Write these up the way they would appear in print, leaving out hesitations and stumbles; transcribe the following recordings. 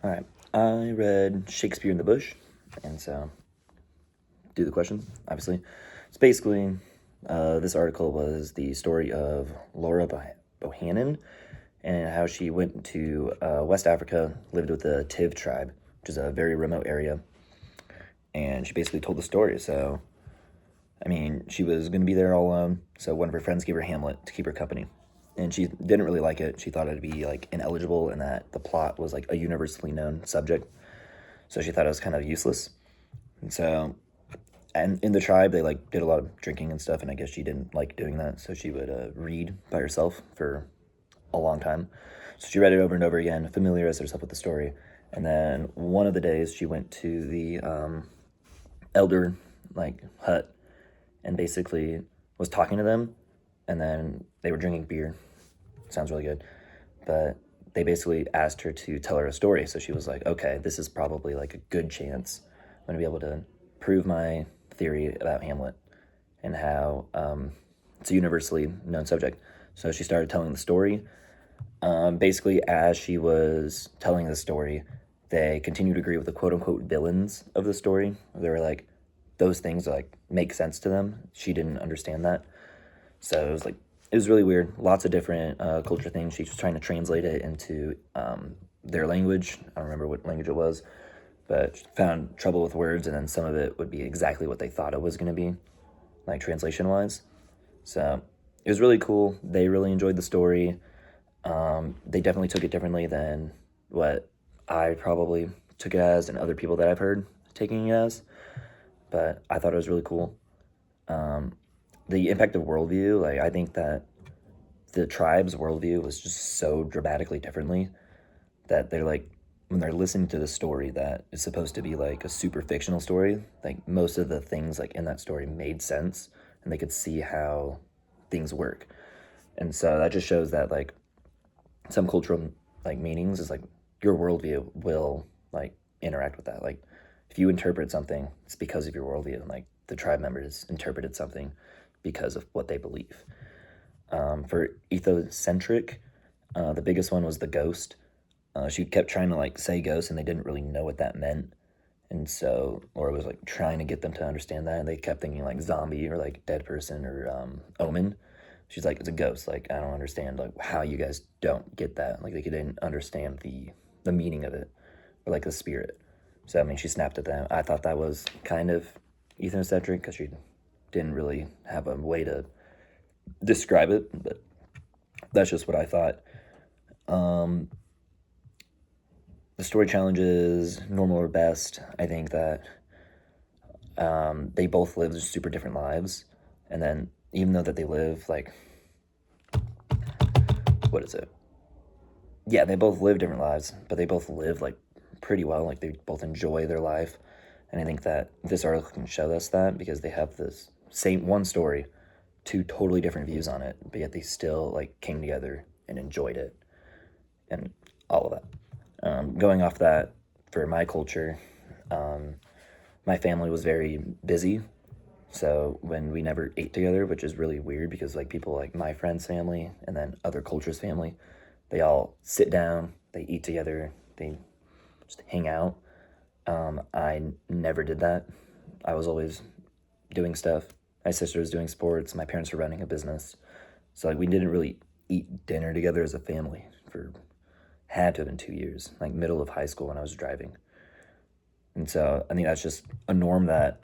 All right. I read Shakespeare in the Bush, and so do the question, obviously. It's basically, this article was the story of Laura Bohannon and how she went to West Africa, lived with the Tiv tribe, which is a very remote area, and she basically told the story. So, I mean, she was going to be there all alone, so one of her friends gave her Hamlet to keep her company. And she didn't really like it. She thought it'd be like ineligible and that the plot was like a universally known subject. So she thought it was kind of useless. And so, and in the tribe, they like did a lot of drinking and stuff, and I guess she didn't like doing that, so she would read by herself for a long time. So she read it over and over again, familiarized herself with the story. And then one of the days, she went to the elder like hut and basically was talking to them, and then they were drinking beer. Sounds really good, but they basically asked her to tell her a story. So she was like, okay, this is probably like a good chance I'm going to be able to prove my theory about Hamlet and how it's a universally known subject. So she started telling the story. Basically, as she was telling the story, they continued to agree with the quote unquote villains of the story. They were like, those things like make sense to them. She didn't understand that. So it was really weird. Lots of different culture things. She was trying to translate it into their language. I don't remember what language it was, but she found trouble with words, and then some of it would be exactly what they thought it was going to be, like translation wise. So it was really cool. They really enjoyed the story. They definitely took it differently than what I probably took it as, and other people that I've heard taking it as. But I thought it was really cool. The impact of worldview, like I think that the tribe's worldview was just so dramatically differently that they're like, when they're listening to the story that is supposed to be like a super fictional story, like most of the things like in that story made sense, and they could see how things work. And so that just shows that like some cultural like meanings is like your worldview will like interact with that. Like if you interpret something, it's because of your worldview. And like the tribe members interpreted something because of what they believe. For ethocentric, the biggest one was the ghost. She kept trying to like say ghost, and they didn't really know what that meant. And so Laura was like trying to get them to understand that, and they kept thinking like zombie or like dead person or omen. She's like, it's a ghost. Like I don't understand like how you guys don't get that. Like they didn't understand the meaning of it or like the spirit. So I mean, she snapped at them. I thought that was kind of ethnocentric because she didn't really have a way to describe it, but that's just what I thought. The story challenges normal or best. I think that they both live super different lives, and then even though that they live like, what is it? Yeah, they both live different lives, but they both live like pretty well. Like they both enjoy their life, and I think that this article can show us that because they have this same one story, two totally different views on it, but yet they still like came together and enjoyed it, and all of that. Going off that, for my culture, my family was very busy. So when we never ate together, which is really weird because like people like my friend's family and then other cultures' family, they all sit down, they eat together, they just hang out. I never did that. I was always doing stuff. My sister was doing sports. My parents were running a business. So like we didn't really eat dinner together as a family for had to have been 2 years, like middle of high school when I was driving. And so I think that's just a norm that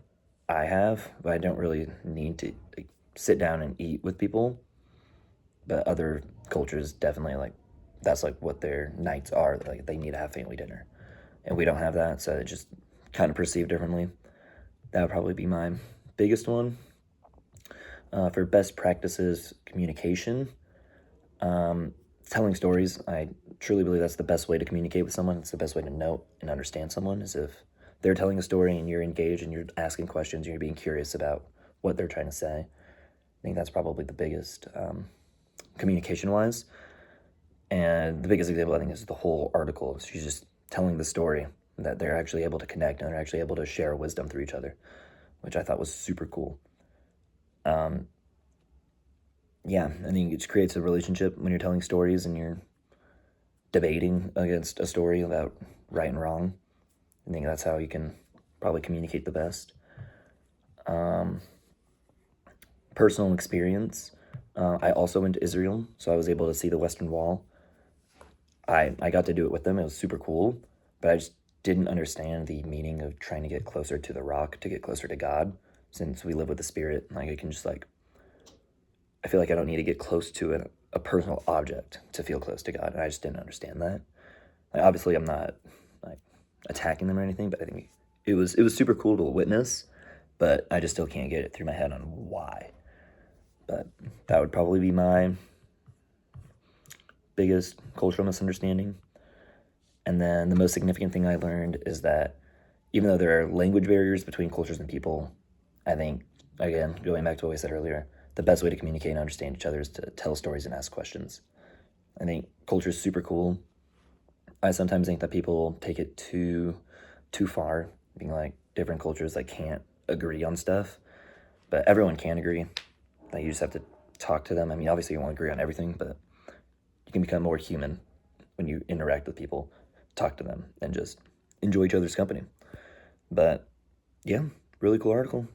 I have, but I don't really need to like, sit down and eat with people. But other cultures definitely like that's like what their nights are. Like they need to have family dinner, and we don't have that, so it's just kind of perceived differently. That would probably be my biggest one. For best practices, communication, telling stories. I truly believe that's the best way to communicate with someone. It's the best way to know and understand someone is if they're telling a story and you're engaged and you're asking questions and you're being curious about what they're trying to say. I think that's probably the biggest communication wise. And the biggest example I think is the whole article. She's just telling the story that they're actually able to connect and they're actually able to share wisdom through each other, which I thought was super cool. Yeah, I think it creates a relationship when you're telling stories and you're debating against a story about right and wrong. I think that's how you can probably communicate the best. Personal experience. I also went to Israel, so I was able to see the Western Wall. I got to do it with them. It was super cool, but I just didn't understand the meaning of trying to get closer to the rock, to get closer to God, since we live with the Spirit. Like, I can just, like, I feel like I don't need to get close to a personal object to feel close to God, and I just didn't understand that. Like, obviously, I'm not, like, attacking them or anything, but I think it was super cool to witness, but I just still can't get it through my head on why. But that would probably be my biggest cultural misunderstanding. And then the most significant thing I learned is that even though there are language barriers between cultures and people, I think, again, going back to what I said earlier, the best way to communicate and understand each other is to tell stories and ask questions. I think culture is super cool. I sometimes think that people take it too far, being like different cultures that can't agree on stuff, but everyone can agree. Like, you just have to talk to them. I mean, obviously you won't agree on everything, but you can become more human when you interact with people, talk to them, and just enjoy each other's company. But yeah, really cool article.